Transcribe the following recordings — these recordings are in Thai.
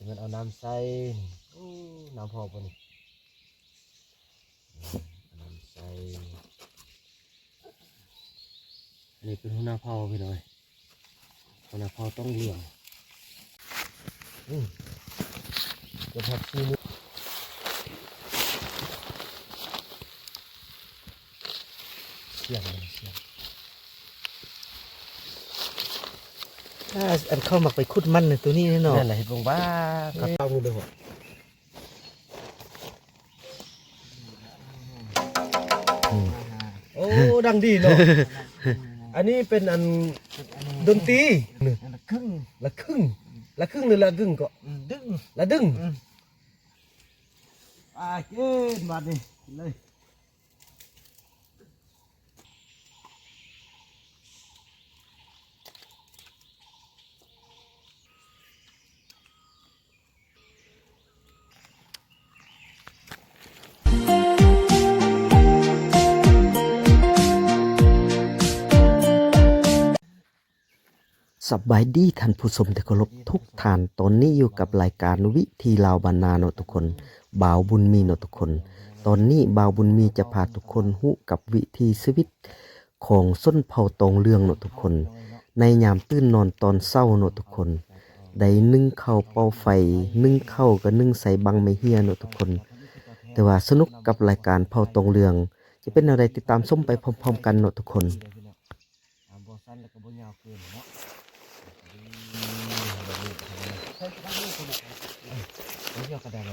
มันเอาน้ำใส่น้ำพอปะนี่น้ำใส่อันนี้เป็นหัวหน้าเผาพี่น้อยหัวหน้าเผาต้องเลี้ยงจะผัดซีนี่เสียงอันเข้ามาไปขุดมันในตัวนี้แน่นอนนั่นแหละเห็นบ้างบ้าก็ต้องดูด้วยโอ้ดังดีเนาะอันนี้เป็นอันดนตรีละครึ่งหรือละดึงก็ดึงละดึงเกินบาดนี่เลยสบายดีท่านผู้ชมที่เคารพทุกท่านตอนนี้อยู่กับรายการวิธีลาวบานนาเนาะทุกคนบ่าวบุญมีเนาะทุกคนตอนนี้บ่าวบุญมีจะพาทุกคนฮู้กับวิธีชีวิตของส้นเผาตองเรืองเนาะทุกคนในยามตื่นนอนตอนเช้าเนาะทุกคนได้นึ่งข้าวเป่าไฟนึ่งข้าวก็นึ่งใส่บังไม่เฮียเนาะทุกคนแต่ว่าสนุกกับรายการเผาตองเรืองจะเป็นอะไรติดตามชมไปพร้อมๆกันเนาะทุกคนบ่สั้นแล้วก็บ่ยาวเกินเนาะไม่เที่ยวกระดาน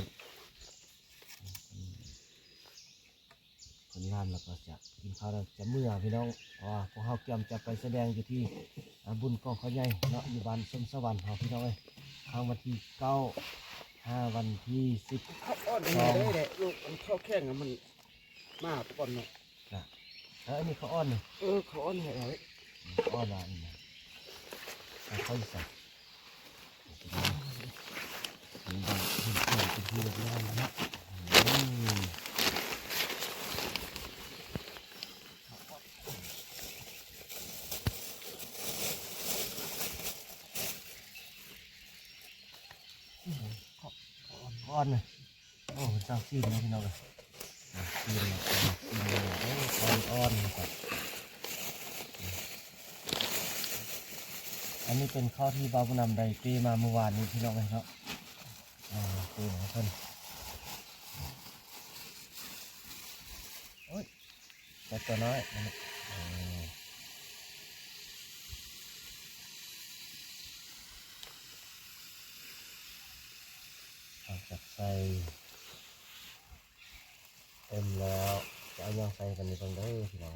คนงานแล้วก็จะกินข้าวแล้วจะเมื่อพี่น้องพวกเขาเตรียมจะไปแสดงอยู่ที่บุญกองเขาใหญ่เนาะอยู่บ้านส้มสวรรค์เขาพี่น้องทางวันที่9 วันที่10เขาอ้อนได้เลยลูกมันเข้าแข้งมันมากก่อนเนาะอันนี้เขาอ้อนนี่เขาอ้อนให้เอาอ้อนอะไรนี่เขาใส่เป็นที่เรียบร้อยแล้วนะอ่อนเลยโอ้เป็นเจ้าซีนนะพี่น้องเลยซีนอ่อนครับอันนี้เป็นข้าวที่บาวบุญนำได้ปีมาเมื่อวานนี้พี่น้องเลยครับปีของเพิ่นโอ้ยแต่ตัวน้อยจับใส่เต็มแล้วจะเอาย่างใส่กันในตรงนี้พี่น้อง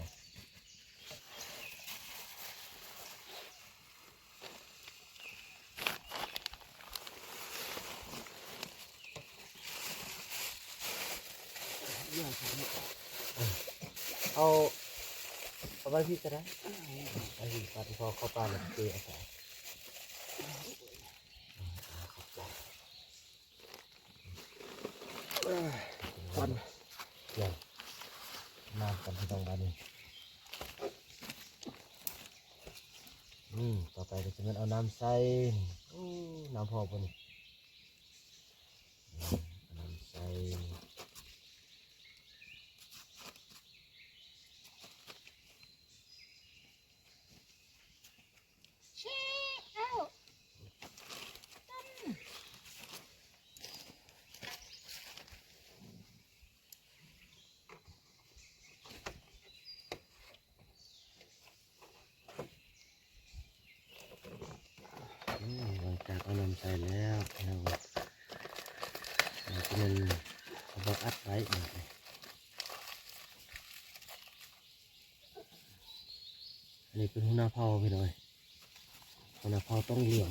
เอาไว้พี่ก็ได้ไอ้พี่ปลาที่พอเข้าปลาเนี่ยเกลือใส่ปันเกี่ยวน้ำกันที่ตรงนี้ต่อไปก็จะเป็นเอาน้ำใส่น้ำพอปะนี่น้ำใส่หลังจากเอาน้ำใส่แล้วเราจะเป็นเอาอัดไว้อันนี้เป็นหัวหน้าเผาพี่น้อยหัวหน้าเผาต้องเลี้ยง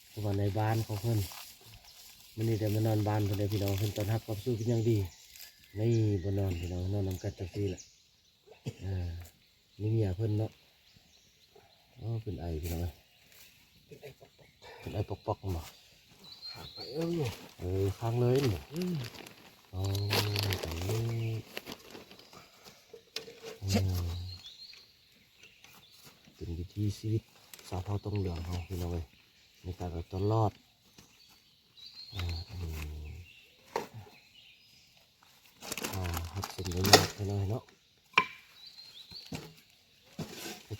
เพราะว่าในบ้านของเพิ่นมันนี่แต่มานอนบ้านเพิ่นได้พี่น้องเพิ่นต้อนรับกับสู้เป็นอย่างดีนี่บนนอนพี่น้องนอนนำกันจังซี่แหละนี่เมียเพิ่นเนาะเป็นไอพี่น้องเป็นไอปอกๆมาไปค้างเลยเนี่ยตรงนี้เป็นวิธีชีวิตสาวเผาต้องเหลืองเขาพี่น้องในการเอาตัวรอด สมได้ยากพี่น้องเนาะ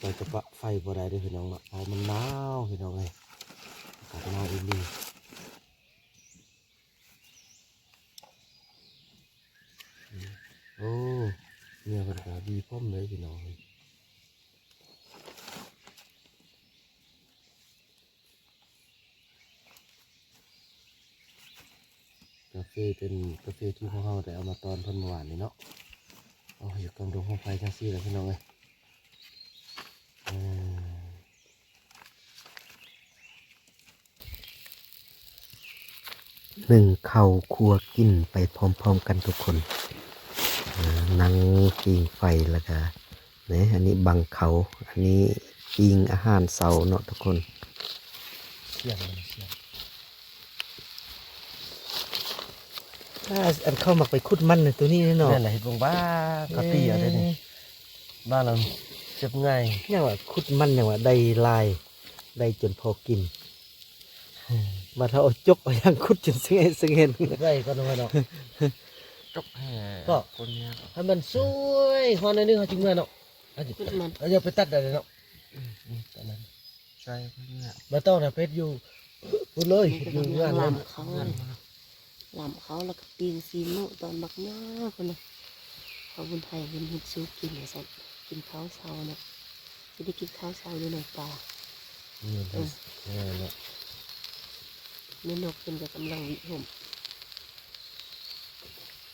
ไปกระปะไฟบ่ได้เด้วยพี่น้องเนาะเพราะมันหนาวพี่น้องเลยอากาศหนาวอีหลีโอ้เนี่ยมันก็ดีพร้อมเลยพี่น้องกาแฟเป็นกาแฟที่พวกเราได้เอามาตอนเพิ่นเมื่อวานนี้เนาะเอาอยู่กลางดงห้องไฟจังซี่แหละพี่น้องเลยหนึ่งเข้าวครัวกินไปพร้อมๆกันทุกคนนั่งปิ้งไฟแล้วก็เนี่ยอันนี้บังเขาอันนี้ปิ้งอาหารเสาเนาะทุกคน เสียงอันเข้ามาไปขุดมันในตัวนี้เนาะ นี่นแหละเห็ดบงบ้าเขาตีเอาได้นี่บ้านเราเจ็บง่าย อย่างว่าขุดมันอย่างว่าได้ลายได้จนพอกินมาถ้าเอาจกเอาอย่างขุดจนซึ่งเห็น ได้ก็น้อยเนาะ จกแห่ ก็ คนเนี้ยก็ ให้มันสวยฮอนในนึงเขาจึงเงินเนาะเอาจะเอาจะไปตัดได้เลยเนาะตอนนั้น ใช่คนเนี้ย มาต้องนะเพชรอยู่พูดเลยอยู่งานเลย ลำเขาลำเขาแล้วก็ปีนซีโน่ตอนบักหน้าคนน่ะเขาบุญไทยบุญหุดซูกินเนี่ยสัตว์กินข้าวเช้านะจะได้กินข้าวเช้าอยู่ในป่า นี่เนาะ แม่นกเป็นกับกำลังวิห่ม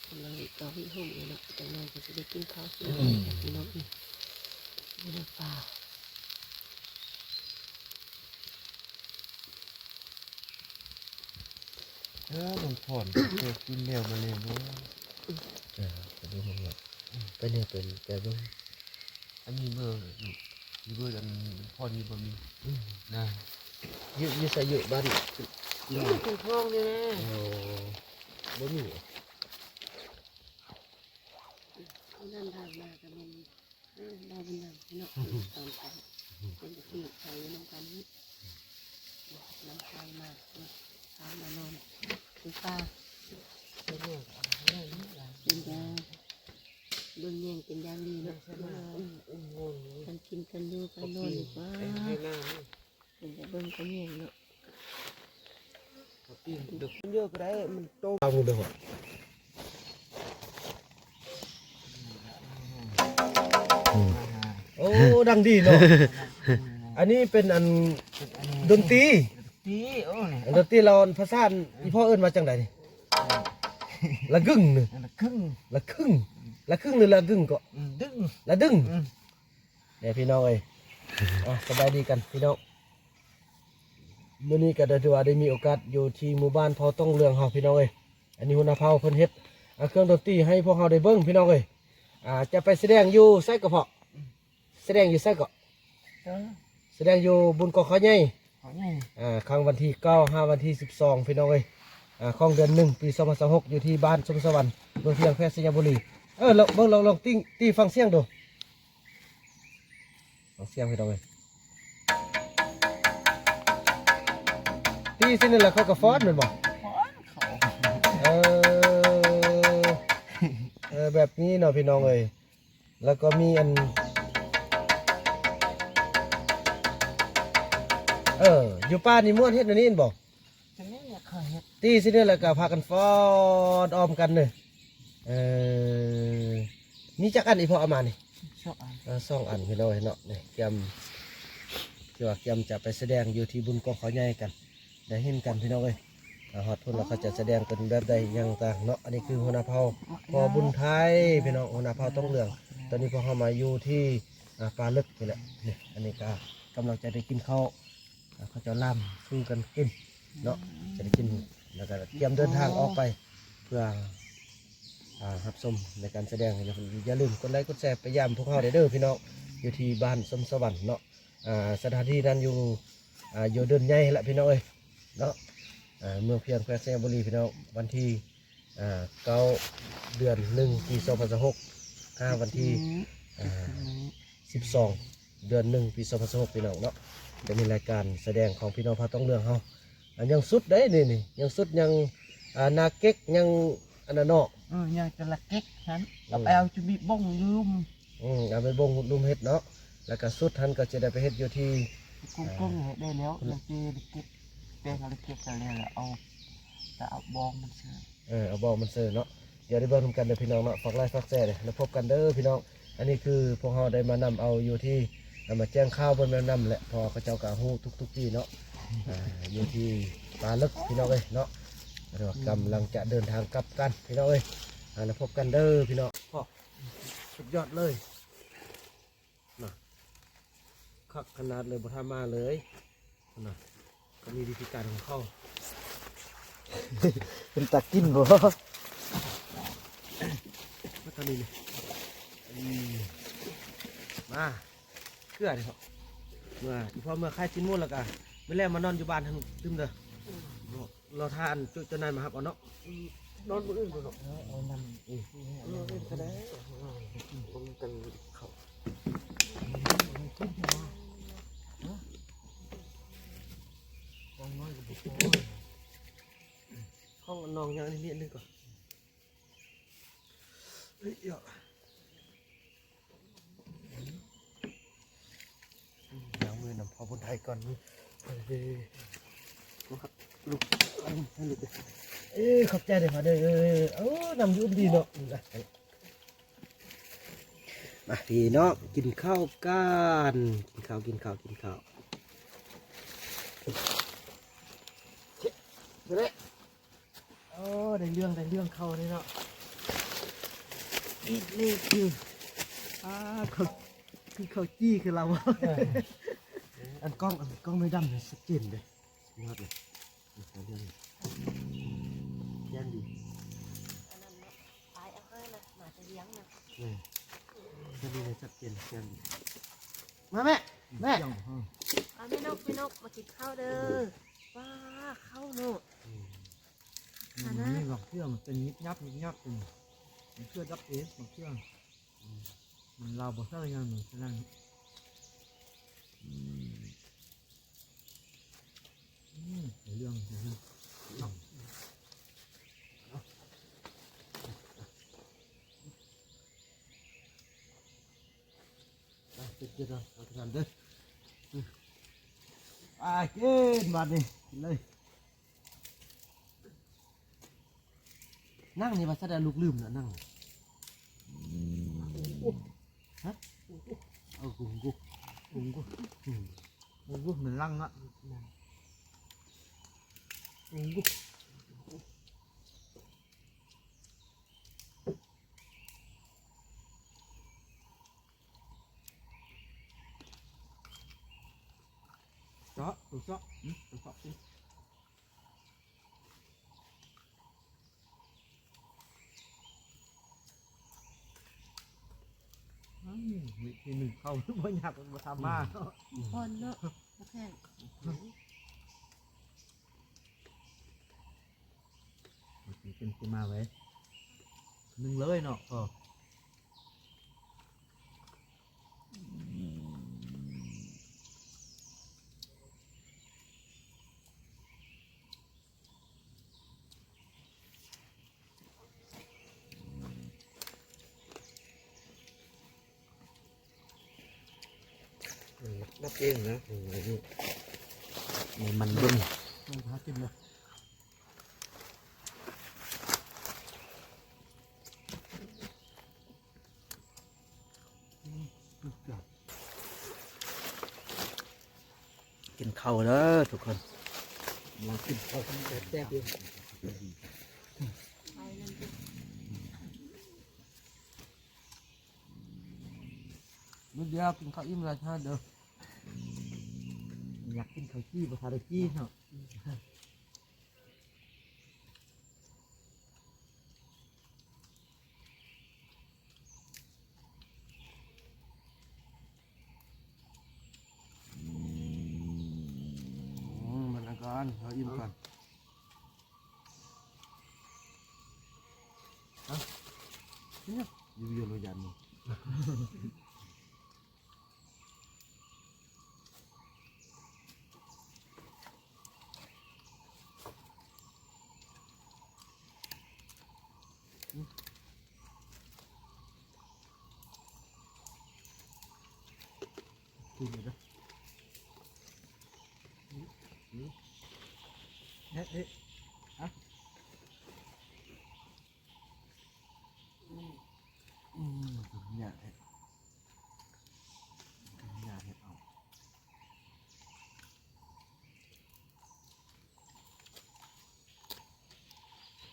กำลังวิต่อวิห่มอยู่เนาะแต่น้อยก็จะได้กินข้าวกินอะไรกับพี่น้องอีกอยู่ในป่า หลวงพ่อเคยกินเดียวมาเลยว่า ไปดูมันเลยไปเนี่ยเป็นแต่เบิ่ง อันนี้เบอร์อยู่มีเบอร์อันหลวงพ่อนี่บ่มีนะ ยืดใส่ยืดบ้าน เป็นท้องเนี่ยนะ บ่มี เขานั่นทางมาแต่มันเราเป็นนำพี่น้องตอนไปเป็นที่ใช้น้ำกันนี่น้ำไฟมาทางมานอนคือป้าเป็นยาเบิ่งแย่งเป็นยางดีเนาะกันกินกันดูกันนอนดีกว่าเป็นจะเบิ่งกันแย่งเนาะ ดึกเยอะก็ได้มันโตเอาเลยว่ะโอ้ดังดีเนาะอันนี้เป็นอันดนตรี ตีโอ้เนี่ย อันดนตรีเราภาษาอีพ่อเอิ้นมาจังไดนี่ละกึ่งนึ นั่นละครึ่ง ละครึ่งละครึ่งหรือละกึ่งก็ ดึง ละดึงเนี่ยพี่น้องเอ้ยสบายดีกันพี่น้องมื้อนี้ก็ได้ถือว่าได้มีโอกาสอยู่ที่หมู่บ้านพอต้องเรืองเฮาพี่น้องเอ้ยอันนี้หัวหน้าเผ่าเพิ่นเฮ็ดเครื่องดนตรีให้พวกเฮาได้เบิ่งพี่น้องเอ้ยจะไปแสดงอยู่ไสกระเพาะแสดงอยู่ไสก็แสดงอยู่บุญกอกเขาใหญ่ ขอไง ครั้งวันที่9 5วันที่12พี่น้องเอ้ยของเดือน1ปี2026อยู่ที่บ้านสมสวรรค์เมืองเพียงแพทย์สยามบุรีลองเบิ่งลองตีฟังเสียงดูฟังเสียงพี่น้องเอ้ยตีสินี่แหละเขาก็ฟ้อนแม่นบ่ เขา เอแบบนี้เนาะพี่น้องเอ้ยแล้วก็มีอันอยู่ป่านี่ม่วนเฮ็ดอันนี้เห็นบ่ จะไม่อยากเคยเห็ด ตีสิเนี่ยแล้วก็พากันฟ้อนอ้อมกันเลยมีจักอันอีพอเอามานี่ ชอบอัน สองอันพี่น้องเนาะนี่เตรียมที่ว่าเตรียมจะไปแสดงอยู่ที่บุญกองเขาใหญ่กันได้เห็นกันพี่น้องเอ้ยฮอดพุ่นเราก็จะแสดงเป็นแบบใดอย่างต่างเนาะอันนี้คือหัวหน้าเผ่าพอบุญไทยพี่น้องหัวหน้าเผ่าต้องเรืองตอนนี้พอเข้ามาอยู่ที่ปลาลึกนี่แหละนี่อันนี้ก็กำลังจะได้กินข้าวเขาจะล่ำสู้กันกินเนาะจะได้กินแล้วก็เตรียมเดินทางออกไปเพื่อรับชมในการแสดงอย่าลืมกดไลค์กดแชร์ไปย้ำพวกเขาเด้อพี่น้องอยู่ที่บ้านสมสวรรค์เนาะสถานที่นั้นอยู่เดินใหญ่แหละพี่น้องเอ้ยเนาะเมืองเพียงแควสยามบุรีพี่น้องวันที่9 เดือน 1 ปี2026 5วันที่12 เดือน 1 ปี2026พี่น้องเนาะจะมีรายการแสดงของพี่น้องพาต้องเรื่องเขายังสุดได้นี่ยังสุดยังนาเก๊กยังอันนั้นเนาะ nhà cho là kết hắn gặp eo chuẩn bị bông lum เอาไปบ่งลุมเฮ็ดเนาะแล้วก็สุดท่านก็จะได้ไปเฮ็ดอยู่ที่ cung cung đây léo là kia kết đây là kết là ao tạo bomมันเชื่อ เอาบอกมันเสือเนาะเดี๋ยวได้เบิ่งกันเด้อพี่น้องเนาะฝากไลค์ฝากแชร์เลยแล้วพบกันเด้อพี่น้องอันนี้คือพวกเราได้มานำเอาอยู่ที่มาแจ้งข่าวบนแม่น้ำแหละพอเขาเจ้ากะฮู้ทุกๆที่เนาะอยู่ที่ปลาลึกพี่น้องเอ้ยเนาะเรากำลังจะเดินทางกลับกันพี่น้องเอ้ยแล้วพบกันเด้อพี่น้องพ่อสุดยอดเลยนะคักขนาดเลยบ่ทามาเลยนะก็มีวิธีการของเขา เป็นตะกินบ่ มาตอนนี้เลยมาเกลือดิครับเมื่ออีพ่อเมื่อค่ายชิ้นมุ่นแล้วกันไม่แล้วมานอนอยู่บ้านทางตึมเด้อรอทานจุจนายมาครับเอาเนาะนอนบนอื่นเนาะเอานำก็ได้ผมกันเขาห้องนองอย่างนี้นึงก่อนเฮ้ยยางมือนำพอคนไทยก่อนลูกให้ลูกขอบใจเดี๋ยวมาเด้อนำยุ่มดีเนาะมาพี่เนาะกินข้าวกันกินข้าวเฮ้ยโอ้ได้เรื่องเข้าเลยเนาะนี่คือเขาจี้คือเราอันกล้องไม่ดำเลยสกินเลยยอดเลยเรื่องย่างดี อันนั้นเนาะตายเอาให้นะหมาจะเลี้ยงนะ ย่างดีเลยชัดเจนย่างดีมาแม่แม่นกมากินข้าวเด้อว้าข้าวโน่นี่บอกเชื่อมันเป็นยิบยับเป็นมันเชื่อดับเอสบอกเชื่อมันเราบอกเชื่อยังหนึ่งฉะนั้นเรื่องเจ็ดๆเอาทำเด้อกินบาดนี่เลยนั่งนี่มาแสดงลูกลืมนะนั่งฮะเอากุ้งมันลั่งอ่ะตัวเจาะทีหนึ่งเข้าไม่อยากมาทำมาพอนเนาะแค่เป็นมาไว้หนึ่งเลยเนาะนับเองนะนี่มันบึ้ง มันพากินเลยกินข้าวเด้อทุกคน มากินข้าวกันแซ่บๆอยู่มื้อเดียวกินข้าวอิ่มแล้วท่าเด้ออยากกินข้าวจี้ภาษาจี้เนาะมันอาการเขาอิ่มก่อนเนี่ยอยู่ๆเรายันนี่ กินเลยนะเอ๊ะเอ๊ะอะอยากให้อยากให้เอา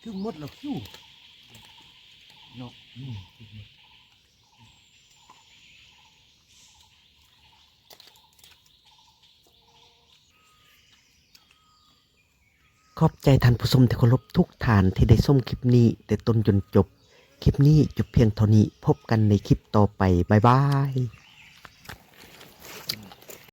คือหมดแล้วคิวเนาะขอบใจท่านผู้ชมที่เคารพทุกท่านที่ได้ชมคลิปนี้แต่ต้นจนจบ คลิปนี้จบเพียงเท่านี้พบกันในคลิปต่อไป บ๊ายบาย